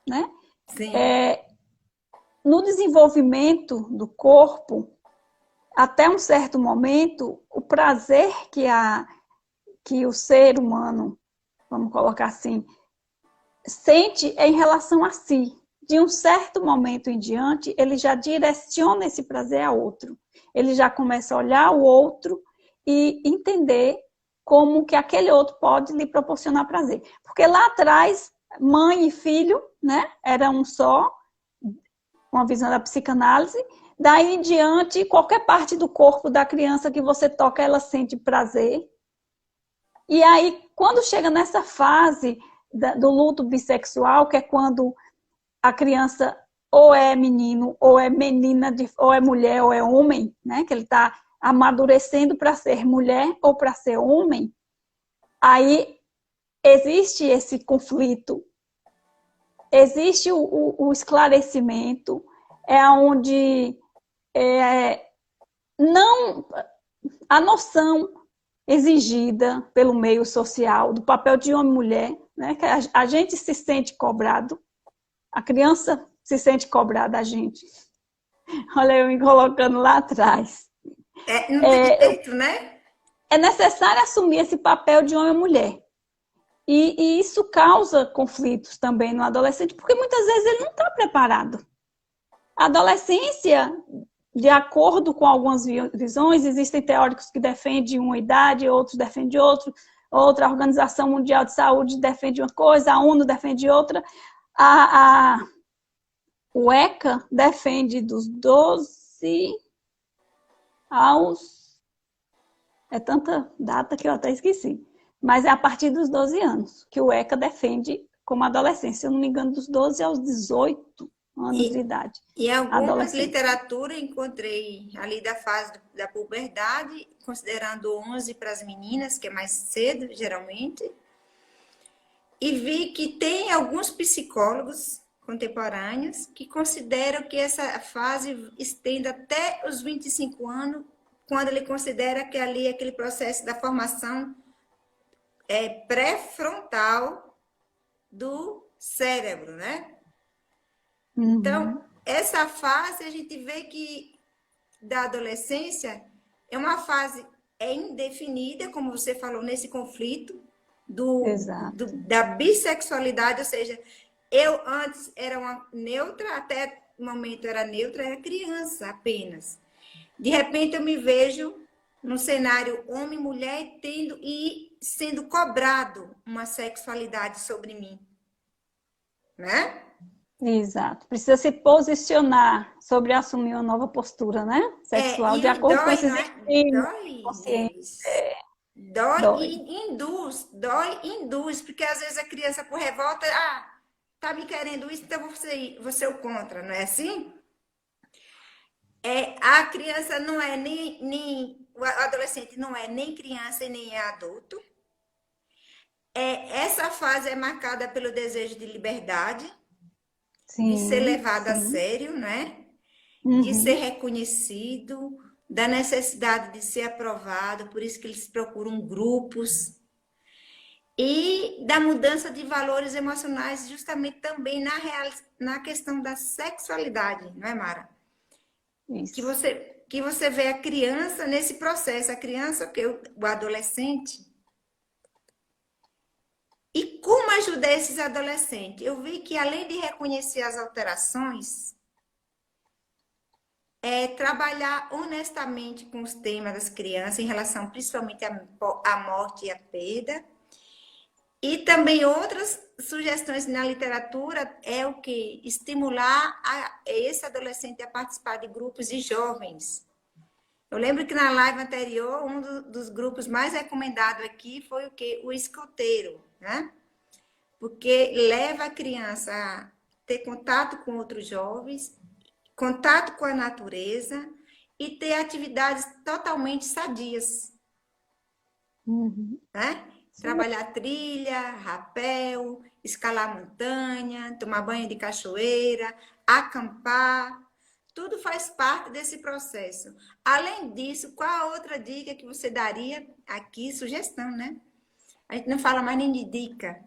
né? Sim, No desenvolvimento do corpo, até um certo momento, o prazer que o ser humano, vamos colocar assim, sente é em relação a si. De um certo momento em diante, ele já direciona esse prazer a outro. Ele já começa a olhar o outro e entender como que aquele outro pode lhe proporcionar prazer. Porque lá atrás, mãe e filho, né, era um só, uma visão da psicanálise. Daí em diante, qualquer parte do corpo da criança que você toca, ela sente prazer. E aí, quando chega nessa fase do luto bissexual, que é quando a criança ou é menino, ou é menina, ou é mulher, ou é homem, né? Que ele está amadurecendo para ser mulher ou para ser homem, aí existe esse conflito, existe o esclarecimento, é onde não a noção exigida pelo meio social do papel de homem e mulher, né? Que a gente se sente cobrado, a criança se sente cobrada da gente. Olha, eu me colocando lá atrás. não tem jeito, né? É necessário assumir esse papel de homem e mulher. E isso causa conflitos também no adolescente, porque muitas vezes ele não está preparado. A adolescência, de acordo com algumas visões, existem teóricos que defendem uma idade, outros defendem outra Organização Mundial de Saúde defende uma coisa, a ONU defende outra. O ECA defende dos 12 aos... É tanta data que eu até esqueci. Mas é a partir dos 12 anos que o ECA defende como adolescência. Se eu não me engano, dos 12 aos 18 anos de E, idade. e algumas Adolescência. literaturas encontrei ali da fase da puberdade, considerando 11 para as meninas, que é mais cedo, geralmente. E vi que tem alguns psicólogos contemporâneos que consideram que essa fase estende até os 25 anos, quando ele considera que ali é aquele processo da formação pré-frontal do cérebro, né? Então, Uhum. essa fase a gente vê que da adolescência é uma fase indefinida, como você falou, nesse conflito Exato. da bissexualidade, ou seja, eu antes era uma neutra, até o momento era neutra, era criança apenas. De repente eu me vejo no cenário homem e mulher tendo e sendo cobrado uma sexualidade sobre mim, né? Exato. Precisa se posicionar sobre assumir uma nova postura, né? Sexual, de E acordo com dói, esses não é? estímulos Dói, conscientes. Denis. Dói Dói. e induz, porque às vezes a criança por revolta, tá me querendo isso, então você o contra, não é assim? A criança não é o adolescente não é nem criança e nem é adulto. Essa fase é marcada pelo desejo de liberdade, de ser Sim, levado a sim. sério, né? De ser Uhum. reconhecido, da necessidade de ser aprovado, por isso que eles procuram grupos, e da mudança de valores emocionais, justamente também na questão da sexualidade, não é, Mara? Que Isso. você, que você vê a criança nesse processo, a criança, o adolescente. E como ajudar esses adolescentes? Eu vi que, além de reconhecer as alterações, trabalhar honestamente com os temas das crianças em relação principalmente à morte e à perda. E também outras sugestões na literatura é o que? Estimular esse adolescente a participar de grupos de jovens. Eu lembro que na live anterior, dos grupos mais recomendados aqui foi o que? O escoteiro, né? Porque leva a criança a ter contato com outros jovens, contato com a natureza e ter atividades totalmente sadias, Uhum. né? Sim. Trabalhar trilha, rapel, escalar montanha, tomar banho de cachoeira, acampar, tudo faz parte desse processo. Além disso, qual a outra dica que você daria aqui? Sugestão, né? A gente não fala mais nem de dica.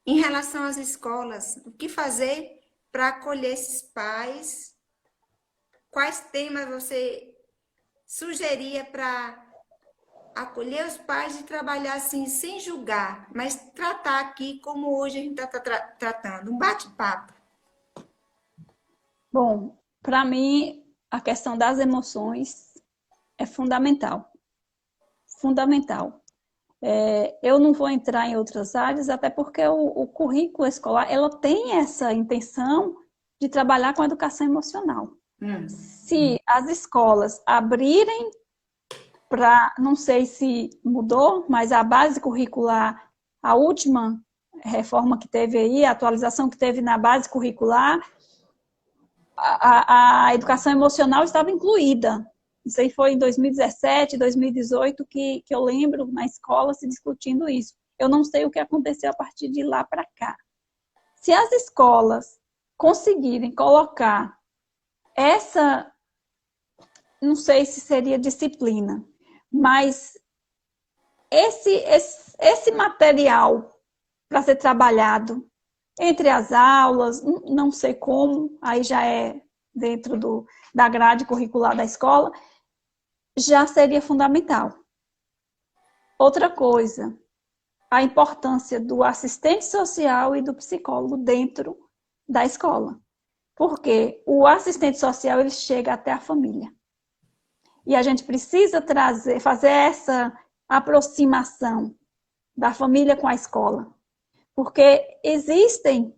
Em relação às escolas, o que fazer para acolher esses pais? Quais temas você sugeria para acolher os pais e trabalhar assim, sem julgar, mas tratar aqui como hoje a gente está tratando, um bate-papo. Bom, para mim, a questão das emoções é fundamental. Fundamental. Eu não vou entrar em outras áreas, até porque o currículo escolar ela tem essa intenção de trabalhar com a educação emocional. Se as escolas abrirem para, não sei se mudou, mas a base curricular, a última reforma que teve aí, a atualização que teve na base curricular, a educação emocional estava incluída. Isso aí foi em 2017, 2018 que eu lembro na escola se discutindo isso. Eu não sei o que aconteceu a partir de lá para cá. Se as escolas conseguirem colocar essa, não sei se seria disciplina, mas esse material para ser trabalhado entre as aulas, não sei como, aí já é dentro da grade curricular da escola, já seria fundamental. Outra coisa, a importância do assistente social e do psicólogo dentro da escola. Porque o assistente social ele chega até a família. E a gente precisa fazer essa aproximação da família com a escola. Porque existem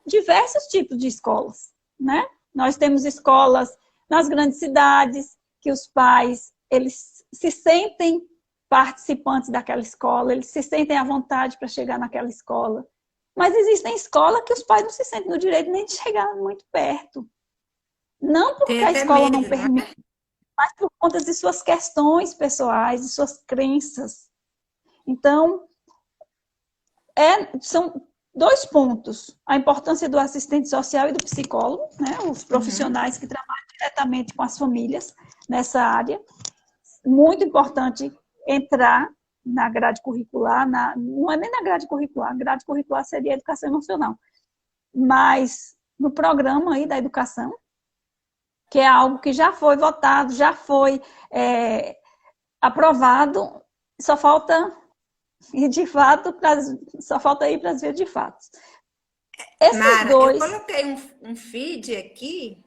diversos tipos de escolas, né? Nós temos escolas nas grandes cidades que os pais eles se sentem participantes daquela escola, eles se sentem à vontade para chegar naquela escola. Mas existem escolas que os pais não se sentem no direito nem de chegar muito perto. Não porque Tem a até escola não medo, não permite, mas por conta de suas questões pessoais, de suas crenças. Então, são dois pontos. A importância do assistente social e do psicólogo, né? Os profissionais que trabalham diretamente com as famílias nessa área. Muito importante entrar na grade curricular, não é nem na grade curricular, a grade curricular seria a educação emocional, mas no programa aí da educação, que é algo que já foi votado, já foi aprovado, só falta ir de fato, só falta ir para as vias de fato. Esses Mara, eu dois, coloquei um feed aqui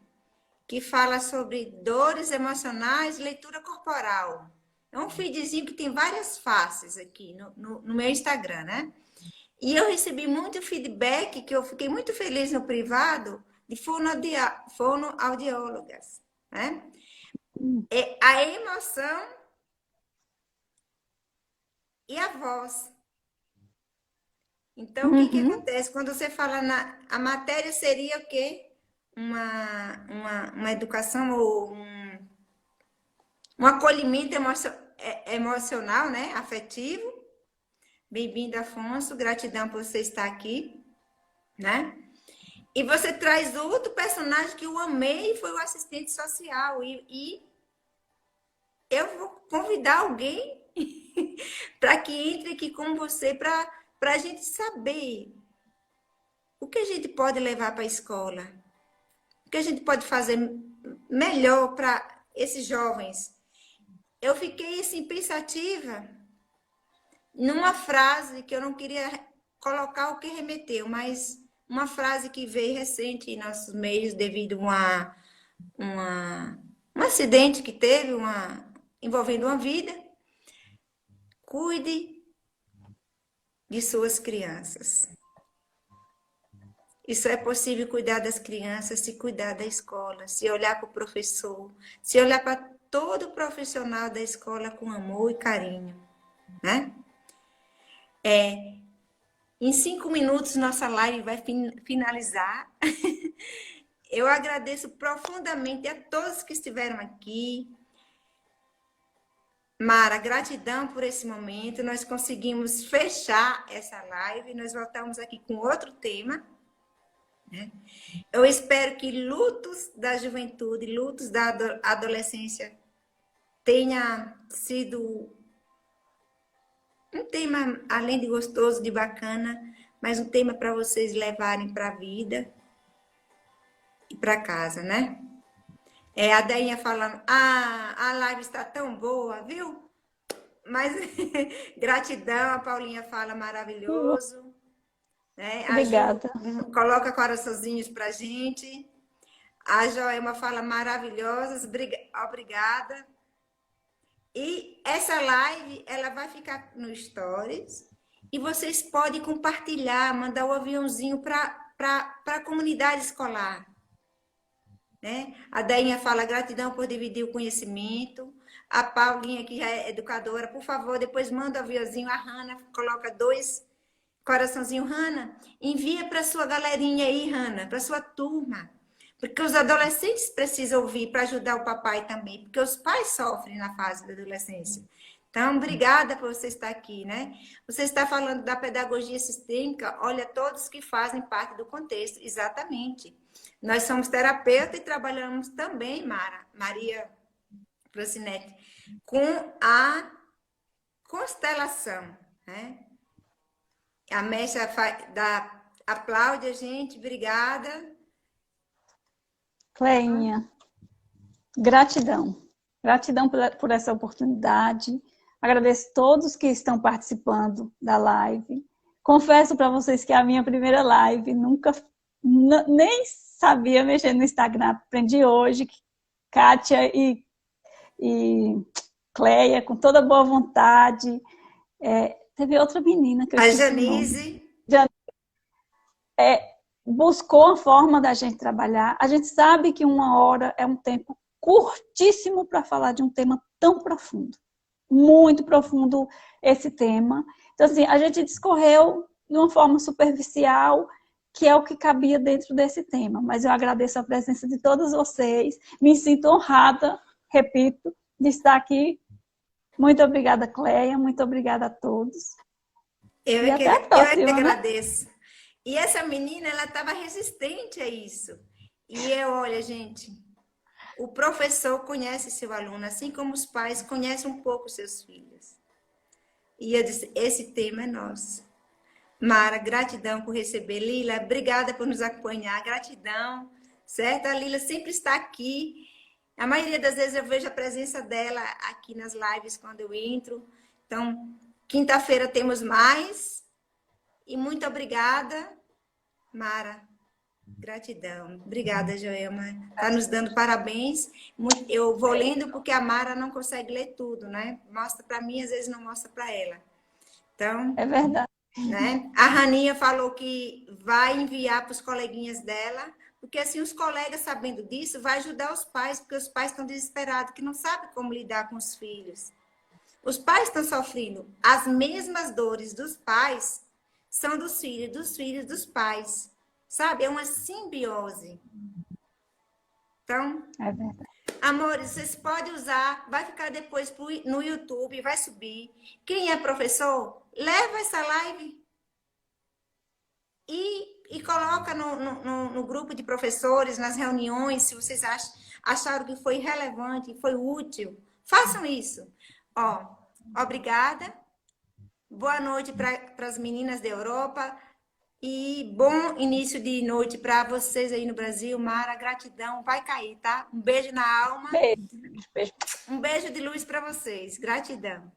que fala sobre dores emocionais e leitura corporal. É um feedzinho que tem várias faces aqui no meu Instagram, né? E eu recebi muito feedback, que eu fiquei muito feliz no privado, de fonoaudiólogas, né? É a emoção e a voz. Então, o que que Uhum. acontece? Quando você fala a matéria seria o quê? Uma educação ou um acolhimento emocional, né? Afetivo. Bem-vindo, Afonso. Gratidão por você estar aqui, né? E você traz outro personagem que eu amei, foi o assistente social. E eu vou convidar alguém para que entre aqui com você, para a gente saber o que a gente pode levar para a escola, o que a gente pode fazer melhor para esses jovens. Eu fiquei assim pensativa numa frase que eu não queria colocar o que remeteu, mas uma frase que veio recente em nossos meios devido a um acidente que teve envolvendo uma vida. Cuide de suas crianças. Isso é possível cuidar das crianças se cuidar da escola, se olhar para o professor, se olhar para todo profissional da escola com amor e carinho, né? Em 5 minutos nossa live vai finalizar. Eu agradeço profundamente a todos que estiveram aqui. Mara, gratidão por esse momento. Nós conseguimos fechar essa live. Nós voltamos aqui com outro tema, né? Eu espero que lutos da juventude, lutos da adolescência tenha sido um tema, além de gostoso, de bacana, mas um tema para vocês levarem para a vida e para casa, né? A Dainha falando, a live está tão boa, viu? Mas gratidão, a Paulinha fala maravilhoso, né? A Ju Obrigada. coloca coraçãozinhos pra gente. A Joelma fala maravilhosas, obrigada. E essa live, ela vai ficar no Stories e vocês podem compartilhar, mandar o aviãozinho para a comunidade escolar, né? A Dainha fala gratidão por dividir o conhecimento. A Paulinha, que já é educadora, por favor, depois manda o aviãozinho. A Hanna coloca 2 coraçãozinho. Hanna, envia para sua galerinha aí, Hanna, para sua turma. Porque os adolescentes precisam ouvir para ajudar o papai também, porque os pais sofrem na fase da adolescência. Então, obrigada por você estar aqui, né? Você está falando da pedagogia sistêmica, olha, todos que fazem parte do contexto, exatamente. Nós somos terapeuta e trabalhamos também, Maria Procinete, com a constelação, né? A Mesha aplaude a gente, obrigada. Cleinha, gratidão. Gratidão por essa oportunidade. Agradeço todos que estão participando da live. Confesso para vocês que é a minha primeira live, nunca, nem sabia mexer no Instagram. Aprendi hoje. Kátia e Cleia, com toda boa vontade. Teve outra menina que eu A esqueci o nome. Janise. Buscou a forma da gente trabalhar. A gente sabe que 1 hora é um tempo curtíssimo para falar de um tema tão profundo. Muito profundo esse tema. Então, assim, a gente discorreu de uma forma superficial, que é o que cabia dentro desse tema. Mas eu agradeço a presença de todos vocês. Me sinto honrada, repito, de estar aqui. Muito obrigada, Cleia. Muito obrigada a todos. Eu E é que, até a eu é que próxima, né? agradeço. E essa menina, ela estava resistente a isso. E olha, gente, o professor conhece seu aluno, assim como os pais conhecem um pouco seus filhos. E eu disse, esse tema é nosso. Mara, gratidão por receber. Lila, obrigada por nos acompanhar. Gratidão, certo? A Lila sempre está aqui. A maioria das vezes eu vejo a presença dela aqui nas lives quando eu entro. Então, quinta-feira temos mais. E muito obrigada, Mara. Gratidão. Obrigada, Joelma. Está nos dando parabéns. Eu vou lendo porque a Mara não consegue ler tudo, né? Mostra para mim, às vezes não mostra para ela. Então, É verdade. né? A Raninha falou que vai enviar para os coleguinhas dela, porque assim os colegas sabendo disso vai ajudar os pais, porque os pais estão desesperados, que não sabem como lidar com os filhos. Os pais estão sofrendo as mesmas dores dos pais, são dos filhos dos pais. Sabe? É uma simbiose. Então, É verdade. amores, vocês podem usar, vai ficar depois no YouTube, vai subir. Quem é professor, leva essa live e coloca no grupo de professores, nas reuniões, se vocês acharam que foi relevante, foi útil. Façam isso. Ó, obrigada. Boa noite para as meninas da Europa. E bom início de noite para vocês aí no Brasil. Mara, gratidão. Vai cair, tá? Um beijo na alma. Beijo, beijo. Um beijo de luz para vocês. Gratidão.